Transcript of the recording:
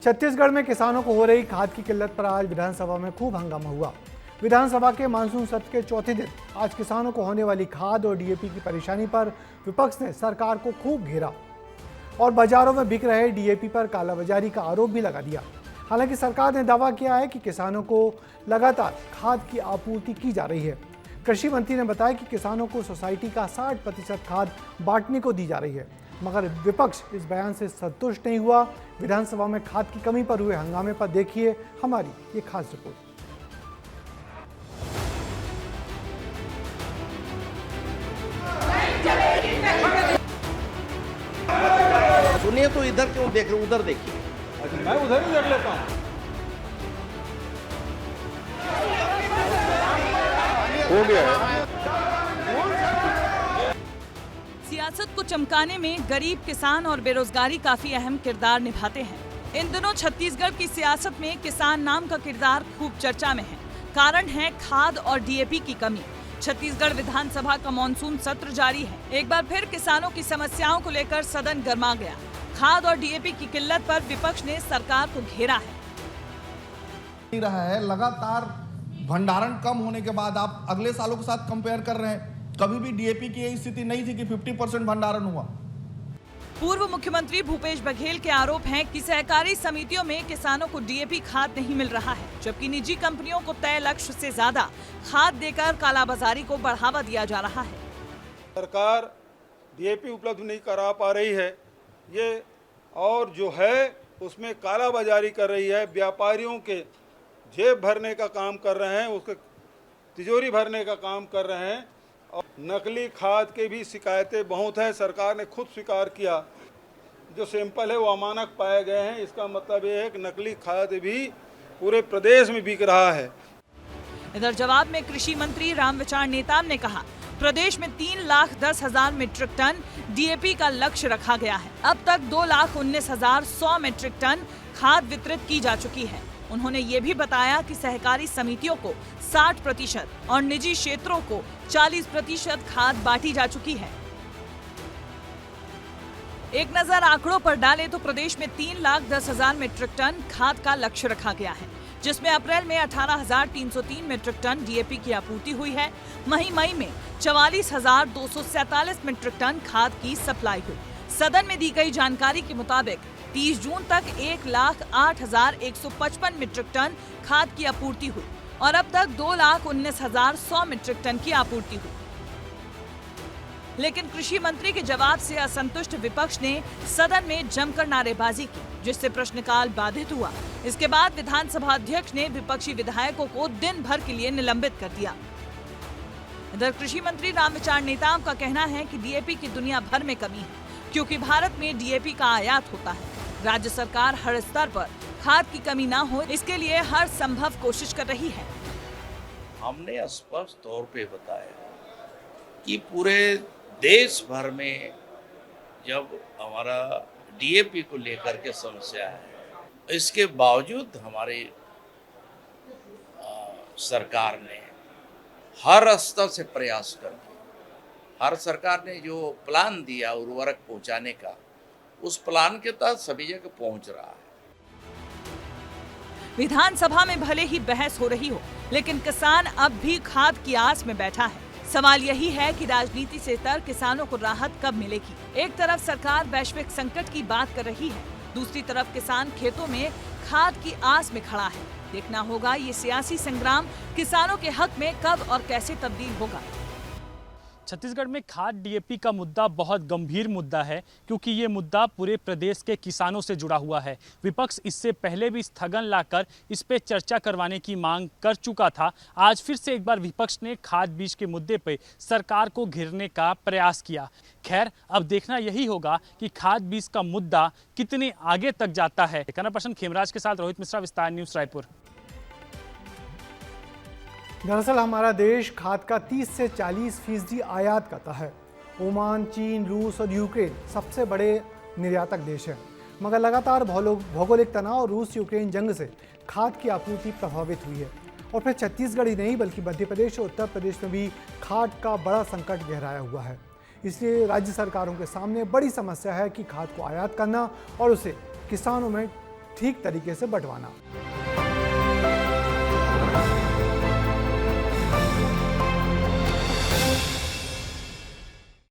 छत्तीसगढ़ में किसानों को हो रही खाद की किल्लत पर आज विधानसभा में खूब हंगामा हुआ। विधानसभा के मानसून सत्र के चौथे दिन आज किसानों को होने वाली खाद और डीएपी की परेशानी पर विपक्ष ने सरकार को खूब घेरा और बाजारों में बिक रहे डीएपी पर कालाबाजारी का आरोप भी लगा दिया। हालांकि सरकार ने दावा किया है कि किसानों को लगातार खाद की आपूर्ति की जा रही है। कृषि मंत्री ने बताया कि किसानों को सोसाइटी का 60% खाद बांटने को दी जा रही है, मगर विपक्ष इस बयान से संतुष्ट नहीं हुआ। विधानसभा में खाद की कमी पर हुए हंगामे पर देखिए हमारी ये खास रिपोर्ट। सुनिए तो इधर क्यों देख रहे, उधर देखिए। मैं उधर ही देख लेता हूँ। हो गया है। सियासत को चमकाने में गरीब, किसान और बेरोजगारी काफी अहम किरदार निभाते हैं। इन दिनों छत्तीसगढ़ की सियासत में किसान नाम का किरदार खूब चर्चा में है। कारण है खाद और डीएपी की कमी। छत्तीसगढ़ विधानसभा का मानसून सत्र जारी है। एक बार फिर किसानों की समस्याओं को लेकर सदन गर्मा गया। खाद और डीएपी की किल्लत पर विपक्ष ने सरकार को घेरा है। रहा है लगातार भंडारण कम होने के बाद आप अगले सालों के साथ कंपेयर कर रहे हैं। कभी भी डीएपी की यही स्थिति नहीं थी कि 50% भंडारण हुआ। पूर्व मुख्यमंत्री भूपेश बघेल के आरोप हैं कि सहकारी समितियों में किसानों को डीएपी खाद नहीं मिल रहा है, जबकि निजी कंपनियों को तय लक्ष्य से ज्यादा खाद देकर कालाबाजारी को बढ़ावा दिया जा रहा है। सरकार डीएपी उपलब्ध नहीं करा पा रही है ये, और जो है उसमें कालाबाजारी कर रही है। व्यापारियों के जेब भरने का काम कर रहे हैं, उसके तिजोरी भरने का काम कर रहे हैं। और नकली खाद के भी शिकायतें बहुत है। सरकार ने खुद स्वीकार किया, जो सैंपल है वो अमानक पाए गए हैं। इसका मतलब ये है कि नकली खाद भी पूरे प्रदेश में बिक रहा है। इधर जवाब में कृषि मंत्री रामविचार नेताम ने कहा, प्रदेश में 3,10,000 मीट्रिक टन डीएपी का लक्ष्य रखा गया है। अब तक 2,19,100 मीट्रिक टन खाद वितरित की जा चुकी है। उन्होंने ये भी बताया कि सहकारी समितियों को 60% और निजी क्षेत्रों को 40% खाद बांटी जा चुकी है। एक नजर आंकड़ों पर डालें तो प्रदेश में 3,10,000 मीट्रिक टन खाद का लक्ष्य रखा गया है, जिसमें अप्रैल में 18,303 मीट्रिक टन डीएपी की आपूर्ति हुई है। वहीं मई में 44,247 मीट्रिक टन खाद की सप्लाई हुई। सदन में दी गई जानकारी के मुताबिक 30 जून तक 1,08,155 मीट्रिक टन खाद की आपूर्ति हुई और अब तक 2,19,100 मीट्रिक टन की आपूर्ति हुई। लेकिन कृषि मंत्री के जवाब से असंतुष्ट विपक्ष ने सदन में जमकर नारेबाजी की, जिससे प्रश्नकाल बाधित हुआ। इसके बाद विधानसभा अध्यक्ष ने विपक्षी विधायकों को दिन भर के लिए निलंबित कर दिया। इधर कृषि मंत्री रामविचार नेताम का कहना है कि डीएपी की दुनिया भर में कमी है, क्योंकि भारत में डीएपी का आयात होता है। राज्य सरकार हर स्तर पर खाद की कमी ना हो, इसके लिए हर संभव कोशिश कर रही है। हमने स्पष्ट तौर पे बताया कि पूरे देश भर में जब हमारा डीएपी को लेकर के समस्या है, इसके बावजूद हमारी सरकार ने हर स्तर से प्रयास करके, हर सरकार ने जो प्लान दिया उर्वरक पहुंचाने का, उस प्लान के तहत सभी जगह पहुंच रहा है। विधानसभा में भले ही बहस हो रही हो, लेकिन किसान अब भी खाद की आस में बैठा है। सवाल यही है कि राजनीति से इतर किसानों को राहत कब मिलेगी। एक तरफ सरकार वैश्विक संकट की बात कर रही है, दूसरी तरफ किसान खेतों में खाद की आस में खड़ा है। देखना होगा ये सियासी संग्राम किसानों के हक में कब और कैसे तब्दील होगा। छत्तीसगढ़ में खाद डीएपी का मुद्दा बहुत गंभीर मुद्दा है, क्योंकि ये मुद्दा पूरे प्रदेश के किसानों से जुड़ा हुआ है। विपक्ष इससे पहले भी स्थगन लाकर इस पे चर्चा करवाने की मांग कर चुका था। आज फिर से एक बार विपक्ष ने खाद बीज के मुद्दे पे सरकार को घेरने का प्रयास किया। खैर, अब देखना यही होगा कि खाद बीज का मुद्दा कितने आगे तक जाता है। कैमरा पर्सन खेमराज के साथ रोहित मिश्रा, विस्तार न्यूज, रायपुर। दरअसल हमारा देश खाद का 30 से 40% आयात करता है। ओमान, चीन, रूस और यूक्रेन सबसे बड़े निर्यातक देश हैं, मगर लगातार भौगोलिक तनाव और रूस यूक्रेन जंग से खाद की आपूर्ति प्रभावित हुई है। और फिर छत्तीसगढ़ ही नहीं बल्कि मध्य प्रदेश और उत्तर प्रदेश में भी खाद का बड़ा संकट गहराया हुआ है। इसलिए राज्य सरकारों के सामने बड़ी समस्या है कि खाद को आयात करना और उसे किसानों में ठीक तरीके से बंटवाना।